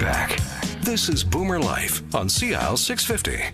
back. This is Boomer Life on CL 650.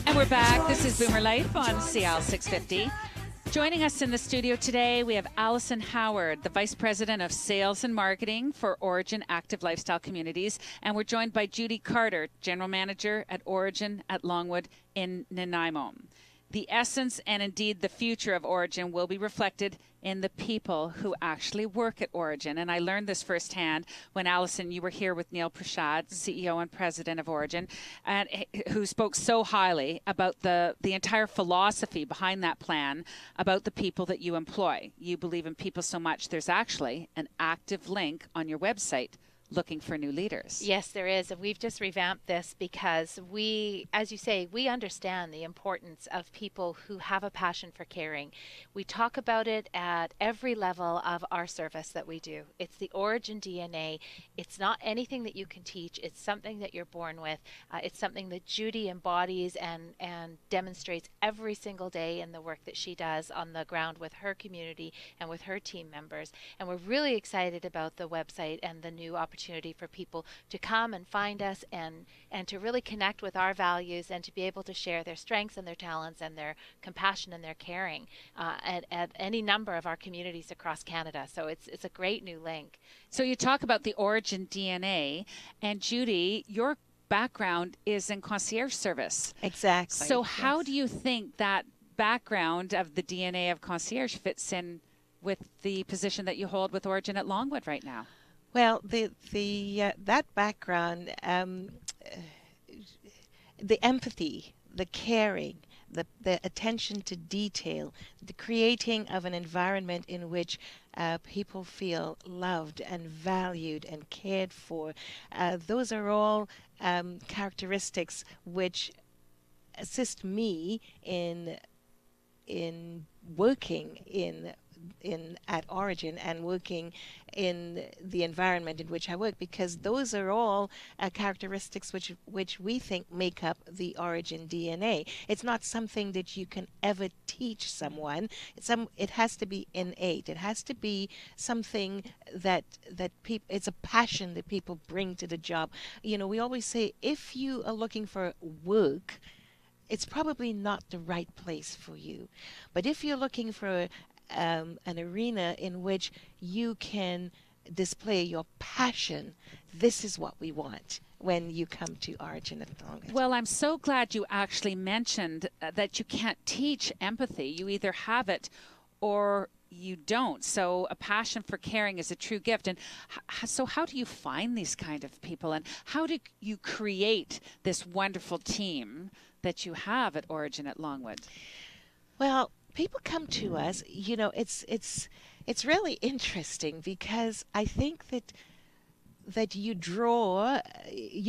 And we're back. This is Boomer Life on CL 650. Joining us in the studio today, we have Allison Howard, the Vice President of Sales and Marketing for Origin Active Lifestyle Communities. And we're joined by Judy Carter, General Manager at OriginAtLongwood in Nanaimo. The essence and indeed the future of Origin will be reflected in the people who actually work at Origin. And I learned this firsthand when, Allison, you were here with Neil Prashad, CEO and President of Origin, and who spoke so highly about the entire philosophy behind that plan, about the people that you employ. You believe in people so much, there's actually an active link on your website looking for new leaders. Yes, there is. And we've just revamped this because we, as you say, we understand the importance of people who have a passion for caring. We talk about it at every level of our service that we do. It's the Origin DNA. It's not anything that you can teach. It's something that you're born with. It's something that Judy embodies and demonstrates every single day in the work that she does on the ground with her community and with her team members. And we're really excited about the website and the new opportunity for people to come and find us and to really connect with our values and to be able to share their strengths and their talents and their compassion and their caring at any number of our communities across Canada. So it's a great new link. So you talk about the Origin DNA, and Judy, your background is in concierge service. Exactly. So how do you think that background of the DNA of concierge fits in with the position that you hold with OriginAtLongwood right now? Well, that background, the empathy, the caring, the attention to detail, the creating of an environment in which people feel loved and valued and cared for, those are all characteristics which assist me in working at Origin and working in the environment in which I work, because those are all characteristics which we think make up the Origin DNA. It's not something that you can ever teach someone. It has to be innate. It has to be something that people. It's a passion that people bring to the job. You know, we always say if you are looking for work, it's probably not the right place for you. But if you're looking for an arena in which you can display your passion, this is what we want when you come to OriginAtLongwood. Well, I'm so glad you actually mentioned that you can't teach empathy. You either have it or you don't. So a passion for caring is a true gift. And so how do you find these kind of people, and how do you create this wonderful team that you have at OriginAtLongwood? Well, people come to us, you know, it's really interesting because I think that you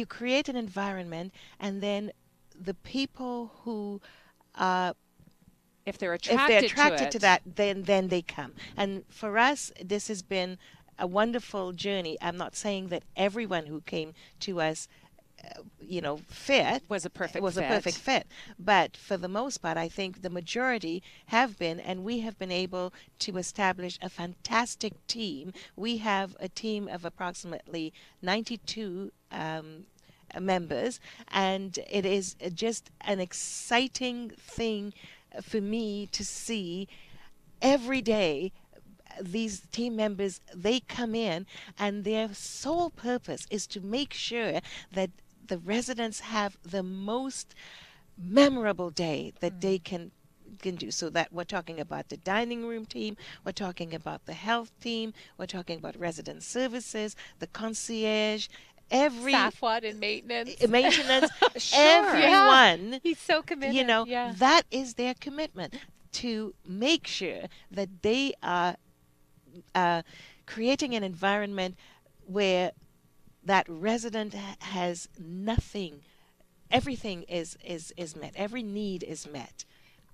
create an environment, and then the people who if they're attracted to that, then they come. And for us, this has been a wonderful journey. I'm not saying that everyone who came to us was a perfect fit. But for the most part, I think the majority have been, and we have been able to establish a fantastic team. We have a team of approximately 92 members, and it is just an exciting thing for me to see every day. These team members, they come in, and their sole purpose is to make sure that the residents have the most memorable day that they can do. So that we're talking about the dining room team, we're talking about the health team, we're talking about resident services, the concierge, every Safwat and maintenance, Sure. everyone. Yeah. He's so committed. You know, that is their commitment, to make sure that they are creating an environment where that resident has nothing. Everything is met. Every need is met.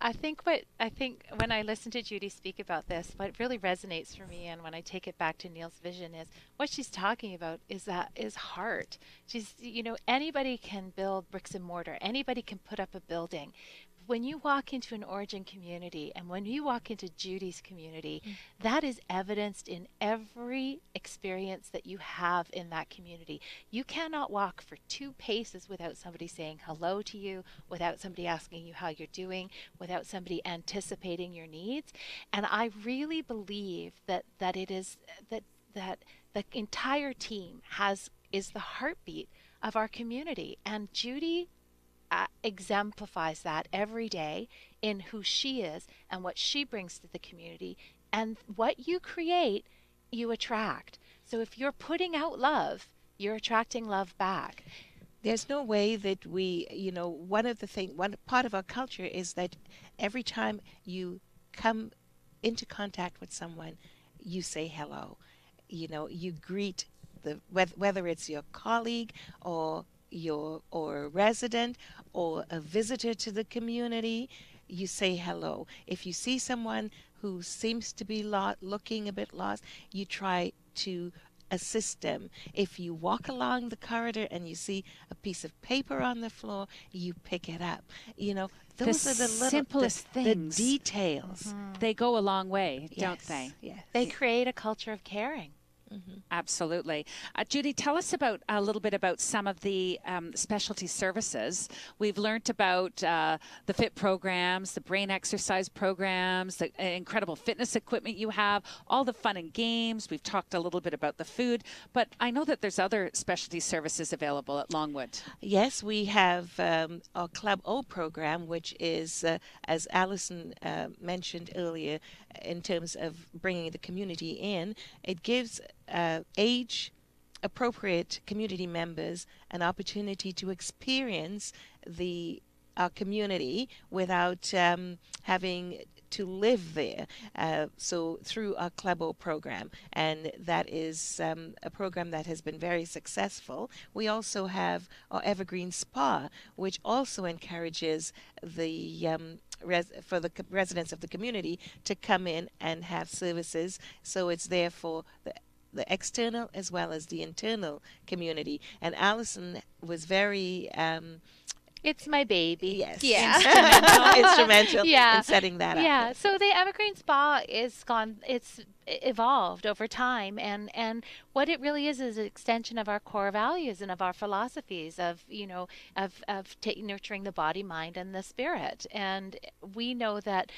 I think when I listen to Judy speak about this, what really resonates for me, and when I take it back to Neil's vision, is what she's talking about is heart. She's, anybody can build bricks and mortar. Anybody can put up a building. when you walk into an Origin community and when you walk into Judy's community, that is evidenced in every experience that you have in that community. You cannot walk for 2 paces without somebody saying hello to you, without somebody asking you how you're doing, without somebody anticipating your needs. And I really believe that it is that the entire team is the heartbeat of our community. And Judy exemplifies that every day in who she is and what she brings to the community. And what you create, you attract. So if you're putting out love, you're attracting love back. There's no way that we, one part of our culture is that every time you come into contact with someone, you say hello. You greet whether it's your colleague or a resident or a visitor to the community, you say hello. If you see someone who seems to be looking a bit lost, you try to assist them. If you walk along the corridor and you see a piece of paper on the floor, you pick it up. Those are the simplest things. The details. They go a long way, don't they? Yes. They create a culture of caring. Absolutely. Judy, tell us a little bit about some of the specialty services. We've learned about the FIT programs, the brain exercise programs, the incredible fitness equipment you have, all the fun and games. We've talked a little bit about the food, but I know that there's other specialty services available at Longwood. Yes, we have our Club O program, which is, as Alison mentioned earlier, in terms of bringing the community in. It gives age-appropriate community members an opportunity to experience our community without having to live there. So through our Club O program, and that is a program that has been very successful. We also have our Evergreen Spa, which also encourages for the residents of the community to come in and have services. So it's there for the external as well as the internal community. And Alison was very it's my baby. Yes. Yeah. Instrumental in setting that up. Yeah. So the Evergreen Spa it's evolved over time, and what it really is an extension of our core values and of our philosophies of nurturing the body, mind, and the spirit. And we know that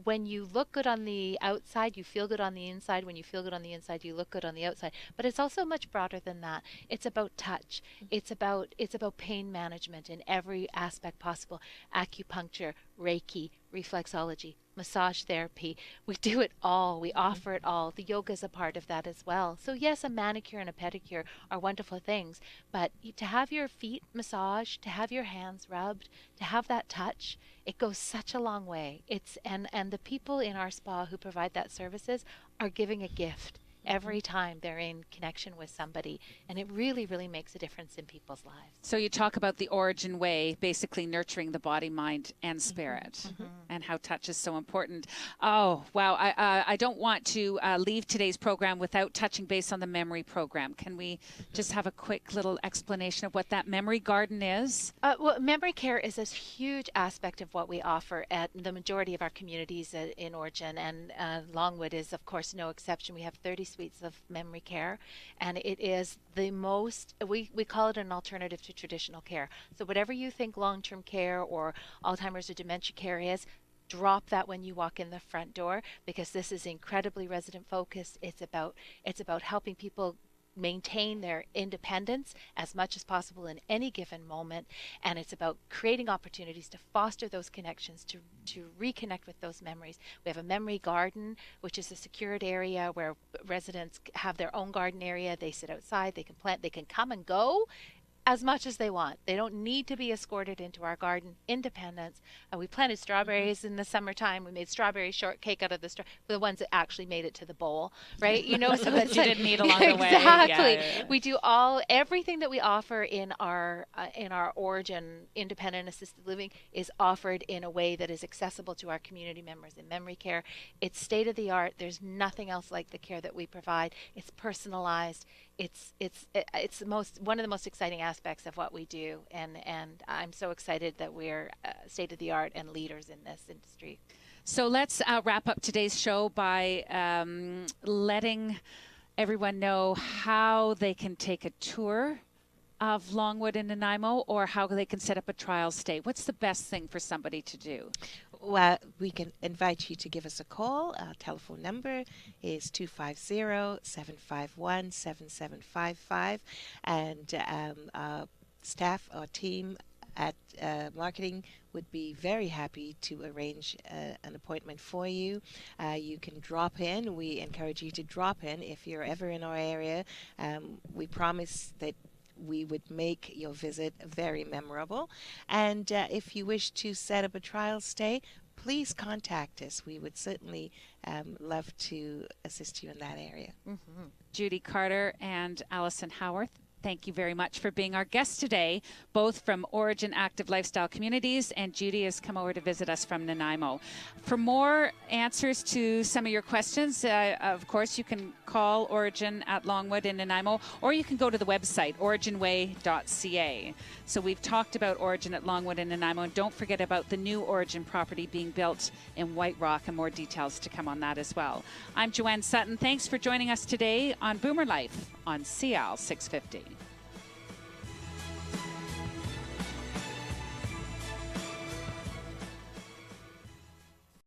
when you look good on the outside, you feel good on the inside. When you feel good on the inside, you look good on the outside. But it's also much broader than that. It's about touch. It's about pain management in every aspect possible. Acupuncture, Reiki, reflexology, massage therapy. We do it all. We offer it all. The yoga is a part of that as well. So yes, a manicure and a pedicure are wonderful things, but to have your feet massaged, to have your hands rubbed, to have that touch, it goes such a long way. And the people in our spa who provide that services are giving a gift every time they're in connection with somebody, and it really, really makes a difference in people's lives. So you talk about the Origin way, basically nurturing the body, mind, and spirit, and how touch is so important. Oh, wow. I don't want to leave today's program without touching base on the memory program. Can we just have a quick little explanation of what that memory garden is? Well, memory care is a huge aspect of what we offer at the majority of our communities in Origin, and Longwood is, of course, no exception. We have 30 suites of memory care, and it is the most, we call it an alternative to traditional care. So whatever you think long-term care or Alzheimer's or dementia care is, drop that when you walk in the front door, because this is incredibly resident focused. It's about helping people maintain their independence as much as possible in any given moment, and it's about creating opportunities to foster those connections, to reconnect with those memories. We have a memory garden, which is a secured area where residents have their own garden area. They sit outside, they can plant, they can come and go as much as they want. They don't need to be escorted into our garden. Independence. We planted strawberries in the summertime. We made strawberry shortcake out of the ones that actually made it to the bowl, right? So that you didn't need along the way. Exactly. Yeah. We do everything that we offer in our Origin independent assisted living is offered in a way that is accessible to our community members. In memory care, it's state of the art. There's nothing else like the care that we provide. It's personalized. it's one of the most exciting aspects of what we do, and I'm so excited that we're state of the art and leaders in this industry. So let's wrap up today's show by letting everyone know how they can take a tour of Longwood in Nanaimo, or how they can set up a trial stay. What's the best thing for somebody to do? Well, we can invite you to give us a call. Our telephone number is 250-751-7755, and our staff, our team at marketing would be very happy to arrange an appointment for you. You can drop in. We encourage you to drop in if you're ever in our area. We promise that we would make your visit very memorable. And if you wish to set up a trial stay, please contact us. We would certainly love to assist you in that area. Judy Carter and Allison Howarth, thank you very much for being our guests today, both from Origin Active Lifestyle Communities, and Judy has come over to visit us from Nanaimo. For more answers to some of your questions, of course, you can call Origin at Longwood in Nanaimo, or you can go to the website, originway.ca. So we've talked about Origin at Longwood in Nanaimo, and don't forget about the new Origin property being built in White Rock, and more details to come on that as well. I'm Joanne Sutton. Thanks for joining us today on Boomer Life on CL 650.